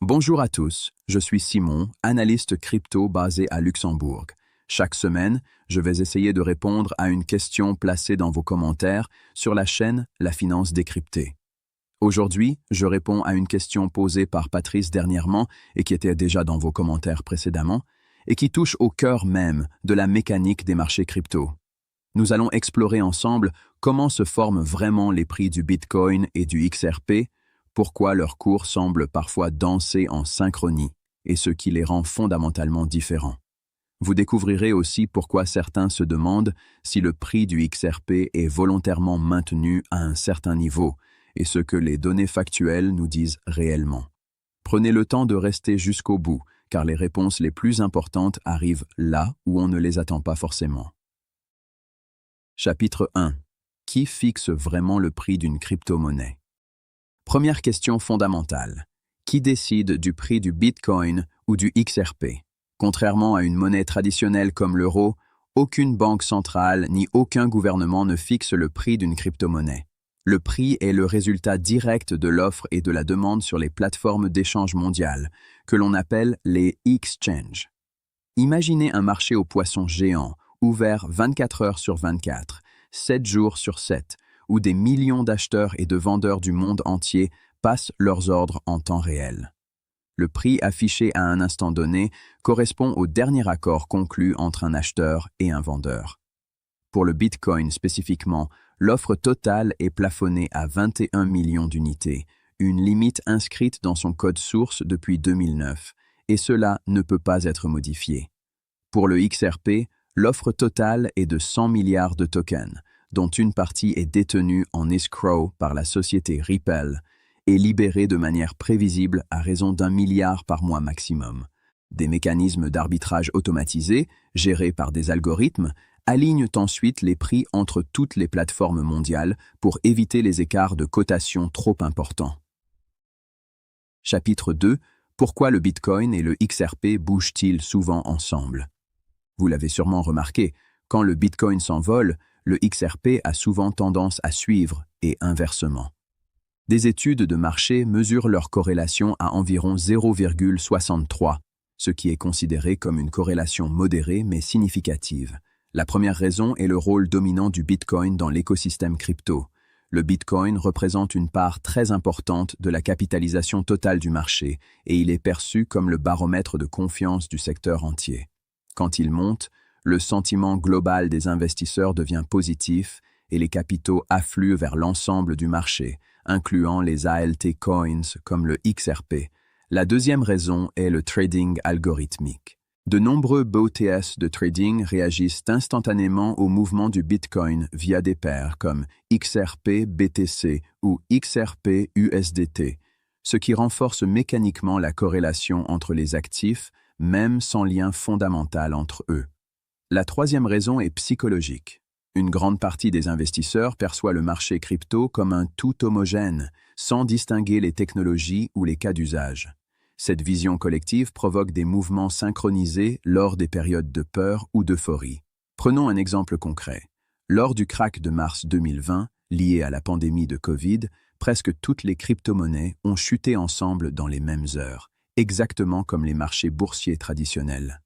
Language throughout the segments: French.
Bonjour à tous, je suis Simon, analyste crypto basé à Luxembourg. Chaque semaine, je vais essayer de répondre à une question placée dans vos commentaires sur la chaîne La Finance décryptée. Aujourd'hui, je réponds à une question posée par Patrice dernièrement et qui était déjà dans vos commentaires précédemment, et qui touche au cœur même de la mécanique des marchés crypto. Nous allons explorer ensemble comment se forment vraiment les prix du Bitcoin et du XRP, pourquoi leurs cours semblent parfois danser en synchronie et ce qui les rend fondamentalement différents. Vous découvrirez aussi pourquoi certains se demandent si le prix du XRP est volontairement maintenu à un certain niveau et ce que les données factuelles nous disent réellement. Prenez le temps de rester jusqu'au bout, car les réponses les plus importantes arrivent là où on ne les attend pas forcément. Chapitre 1. Qui fixe vraiment le prix d'une crypto-monnaie? Première question fondamentale. Qui décide du prix du Bitcoin ou du XRP? Contrairement à une monnaie traditionnelle comme l'euro, aucune banque centrale ni aucun gouvernement ne fixe le prix d'une crypto-monnaie. Le prix est le résultat direct de l'offre et de la demande sur les plateformes d'échange mondiales, que l'on appelle les exchanges. Imaginez un marché aux poissons géants, ouvert 24 heures sur 24, 7 jours sur 7, où des millions d'acheteurs et de vendeurs du monde entier passent leurs ordres en temps réel. Le prix affiché à un instant donné correspond au dernier accord conclu entre un acheteur et un vendeur. Pour le Bitcoin spécifiquement, l'offre totale est plafonnée à 21 millions d'unités, une limite inscrite dans son code source depuis 2009, et cela ne peut pas être modifié. Pour le XRP, l'offre totale est de 100 milliards de tokens, dont une partie est détenue en escrow par la société Ripple et libérée de manière prévisible à raison d'1 milliard par mois maximum. Des mécanismes d'arbitrage automatisés, gérés par des algorithmes, alignent ensuite les prix entre toutes les plateformes mondiales pour éviter les écarts de cotation trop importants. Chapitre 2. Pourquoi le Bitcoin et le XRP bougent-ils souvent ensemble? Vous l'avez sûrement remarqué, quand le Bitcoin s'envole, le XRP a souvent tendance à suivre et inversement. Des études de marché mesurent leur corrélation à environ 0,63, ce qui est considéré comme une corrélation modérée mais significative. La première raison est le rôle dominant du Bitcoin dans l'écosystème crypto. Le Bitcoin représente une part très importante de la capitalisation totale du marché et il est perçu comme le baromètre de confiance du secteur entier. Quand il monte, le sentiment global des investisseurs devient positif et les capitaux affluent vers l'ensemble du marché, incluant les altcoins comme le XRP. La deuxième raison est le trading algorithmique. De nombreux BOTS de trading réagissent instantanément au mouvement du Bitcoin via des paires comme XRP BTC ou XRP USDT, ce qui renforce mécaniquement la corrélation entre les actifs, même sans lien fondamental entre eux. La troisième raison est psychologique. Une grande partie des investisseurs perçoit le marché crypto comme un tout homogène, sans distinguer les technologies ou les cas d'usage. Cette vision collective provoque des mouvements synchronisés lors des périodes de peur ou d'euphorie. Prenons un exemple concret. Lors du krach de mars 2020, lié à la pandémie de Covid, presque toutes les crypto-monnaies ont chuté ensemble dans les mêmes heures, exactement comme les marchés boursiers traditionnels.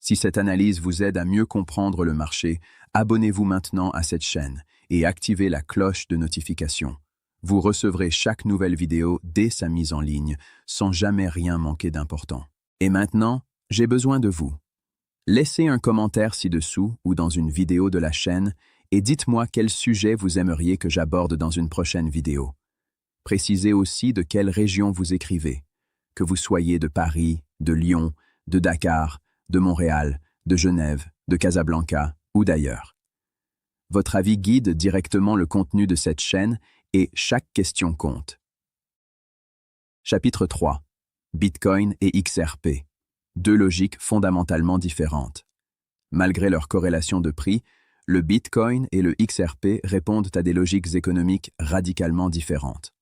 Si cette analyse vous aide à mieux comprendre le marché, abonnez-vous maintenant à cette chaîne et activez la cloche de notification. Vous recevrez chaque nouvelle vidéo dès sa mise en ligne, sans jamais rien manquer d'important. Et maintenant, j'ai besoin de vous. Laissez un commentaire ci-dessous ou dans une vidéo de la chaîne et dites-moi quel sujet vous aimeriez que j'aborde dans une prochaine vidéo. Précisez aussi de quelle région vous écrivez, que vous soyez de Paris, de Lyon, de Dakar, de Montréal, de Genève, de Casablanca ou d'ailleurs. Votre avis guide directement le contenu de cette chaîne et chaque question compte. Chapitre 3. Bitcoin et XRP. Deux logiques fondamentalement différentes. Malgré leur corrélation de prix, le Bitcoin et le XRP répondent à des logiques économiques radicalement différentes.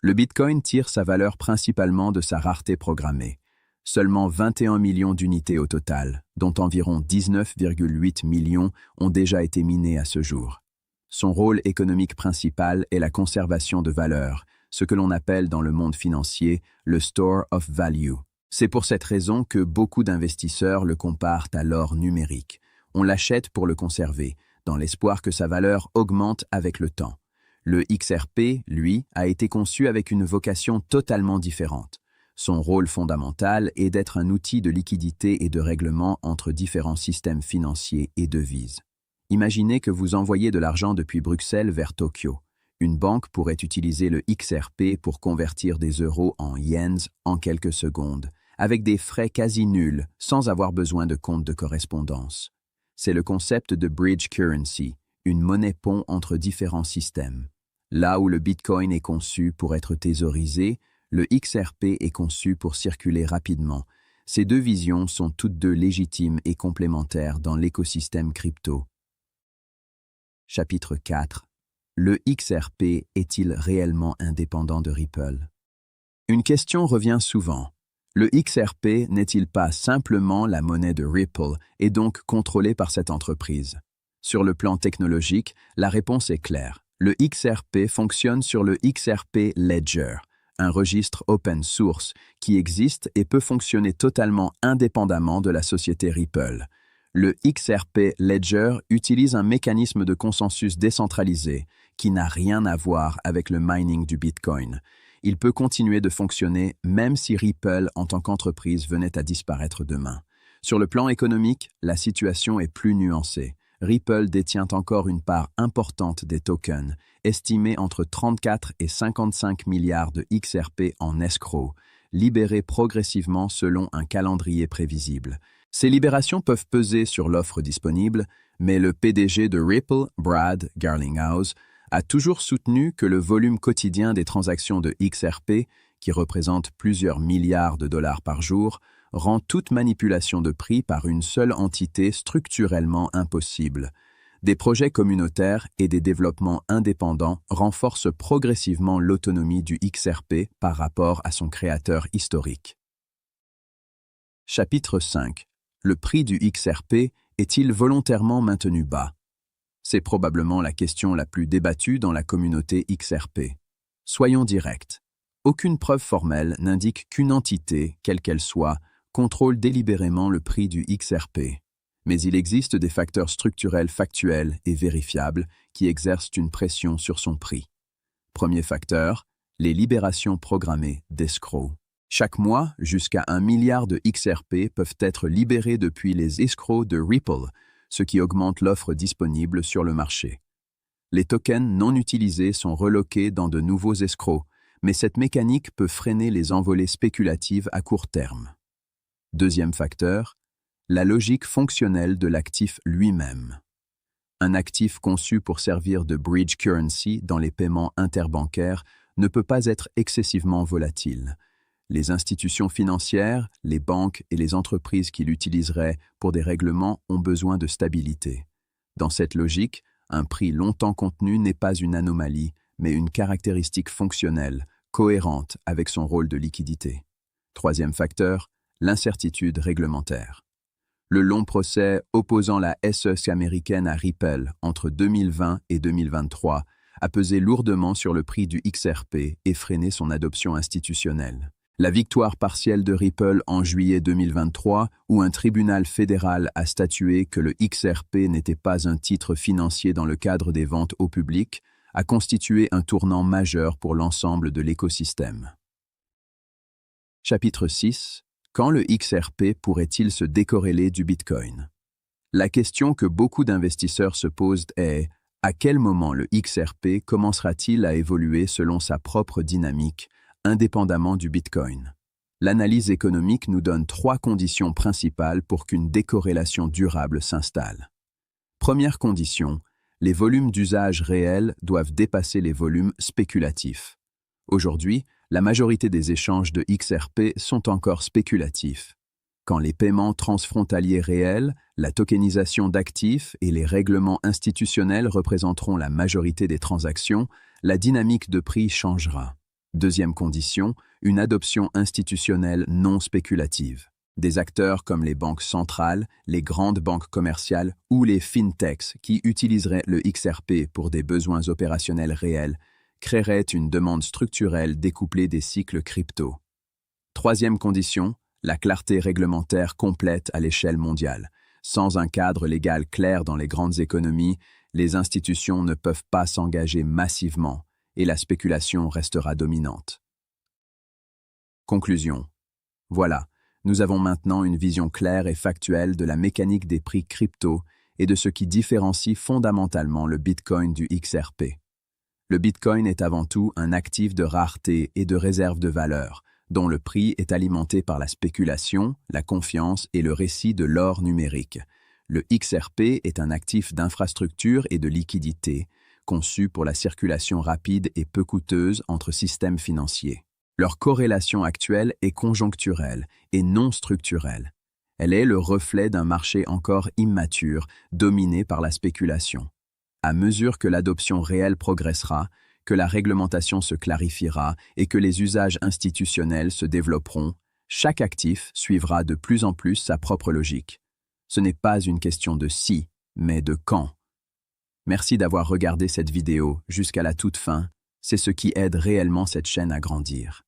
Le Bitcoin tire sa valeur principalement de sa rareté programmée. Seulement 21 millions d'unités au total, dont environ 19,8 millions ont déjà été minées à ce jour. Son rôle économique principal est la conservation de valeur, ce que l'on appelle dans le monde financier le store of value. C'est pour cette raison que beaucoup d'investisseurs le comparent à l'or numérique. On l'achète pour le conserver, dans l'espoir que sa valeur augmente avec le temps. Le XRP, lui, a été conçu avec une vocation totalement différente. Son rôle fondamental est d'être un outil de liquidité et de règlement entre différents systèmes financiers et devises. Imaginez que vous envoyez de l'argent depuis Bruxelles vers Tokyo. Une banque pourrait utiliser le XRP pour convertir des euros en yens en quelques secondes, avec des frais quasi nuls, sans avoir besoin de compte de correspondance. C'est le concept de bridge currency, une monnaie pont entre différents systèmes. Là où le Bitcoin est conçu pour être thésaurisé, le XRP est conçu pour circuler rapidement. Ces deux visions sont toutes deux légitimes et complémentaires dans l'écosystème crypto. Chapitre 4. Le XRP est-il réellement indépendant de Ripple? Une question revient souvent. Le XRP n'est-il pas simplement la monnaie de Ripple et donc contrôlé par cette entreprise? Sur le plan technologique, la réponse est claire. Le XRP fonctionne sur le XRP Ledger, un registre open source qui existe et peut fonctionner totalement indépendamment de la société Ripple. Le XRP Ledger utilise un mécanisme de consensus décentralisé qui n'a rien à voir avec le mining du Bitcoin. Il peut continuer de fonctionner même si Ripple en tant qu'entreprise venait à disparaître demain. Sur le plan économique, la situation est plus nuancée. Ripple détient encore une part importante des tokens, estimée entre 34 et 55 milliards de XRP en escroc, libérés progressivement selon un calendrier prévisible. Ces libérations peuvent peser sur l'offre disponible, mais le PDG de Ripple, Brad Garlinghouse, a toujours soutenu que le volume quotidien des transactions de XRP, qui représente plusieurs milliards de dollars par jour, rend toute manipulation de prix par une seule entité structurellement impossible. Des projets communautaires et des développements indépendants renforcent progressivement l'autonomie du XRP par rapport à son créateur historique. Chapitre 5. Le prix du XRP est-il volontairement maintenu bas? C'est probablement la question la plus débattue dans la communauté XRP. Soyons directs. Aucune preuve formelle n'indique qu'une entité, quelle qu'elle soit, contrôle délibérément le prix du XRP. Mais il existe des facteurs structurels factuels et vérifiables qui exercent une pression sur son prix. Premier facteur, les libérations programmées d'escrocs. Chaque mois, jusqu'à 1 milliard de XRP peuvent être libérés depuis les escrocs de Ripple, ce qui augmente l'offre disponible sur le marché. Les tokens non utilisés sont reloqués dans de nouveaux escrocs, mais cette mécanique peut freiner les envolées spéculatives à court terme. Deuxième facteur, la logique fonctionnelle de l'actif lui-même. Un actif conçu pour servir de bridge currency dans les paiements interbancaires ne peut pas être excessivement volatile. Les institutions financières, les banques et les entreprises qui l'utiliseraient pour des règlements ont besoin de stabilité. Dans cette logique, un prix longtemps contenu n'est pas une anomalie, mais une caractéristique fonctionnelle, cohérente avec son rôle de liquidité. Troisième facteur, l'incertitude réglementaire. Le long procès opposant la SEC américaine à Ripple entre 2020 et 2023 a pesé lourdement sur le prix du XRP et freiné son adoption institutionnelle. La victoire partielle de Ripple en juillet 2023, où un tribunal fédéral a statué que le XRP n'était pas un titre financier dans le cadre des ventes au public, a constitué un tournant majeur pour l'ensemble de l'écosystème. Chapitre 6. Quand le XRP pourrait-il se décorréler du Bitcoin? La question que beaucoup d'investisseurs se posent est « À quel moment le XRP commencera-t-il à évoluer selon sa propre dynamique, indépendamment du Bitcoin ?» L'analyse économique nous donne 3 conditions principales pour qu'une décorrélation durable s'installe. Première condition, les volumes d'usage réels doivent dépasser les volumes spéculatifs. Aujourd'hui, la majorité des échanges de XRP sont encore spéculatifs. Quand les paiements transfrontaliers réels, la tokenisation d'actifs et les règlements institutionnels représenteront la majorité des transactions, la dynamique de prix changera. Deuxième condition, une adoption institutionnelle non spéculative. Des acteurs comme les banques centrales, les grandes banques commerciales ou les fintechs qui utiliseraient le XRP pour des besoins opérationnels réels, créerait une demande structurelle découplée des cycles crypto. Troisième condition, la clarté réglementaire complète à l'échelle mondiale. Sans un cadre légal clair dans les grandes économies, les institutions ne peuvent pas s'engager massivement et la spéculation restera dominante. Conclusion. Voilà, nous avons maintenant une vision claire et factuelle de la mécanique des prix crypto et de ce qui différencie fondamentalement le Bitcoin du XRP. Le Bitcoin est avant tout un actif de rareté et de réserve de valeur, dont le prix est alimenté par la spéculation, la confiance et le récit de l'or numérique. Le XRP est un actif d'infrastructure et de liquidité, conçu pour la circulation rapide et peu coûteuse entre systèmes financiers. Leur corrélation actuelle est conjoncturelle et non structurelle. Elle est le reflet d'un marché encore immature, dominé par la spéculation. À mesure que l'adoption réelle progressera, que la réglementation se clarifiera et que les usages institutionnels se développeront, chaque actif suivra de plus en plus sa propre logique. Ce n'est pas une question de si, mais de quand. Merci d'avoir regardé cette vidéo jusqu'à la toute fin, c'est ce qui aide réellement cette chaîne à grandir.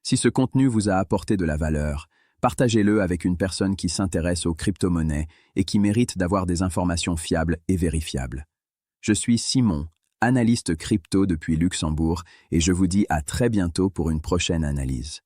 Si ce contenu vous a apporté de la valeur, partagez-le avec une personne qui s'intéresse aux crypto-monnaies et qui mérite d'avoir des informations fiables et vérifiables. Je suis Simon, analyste crypto depuis Luxembourg, et je vous dis à très bientôt pour une prochaine analyse.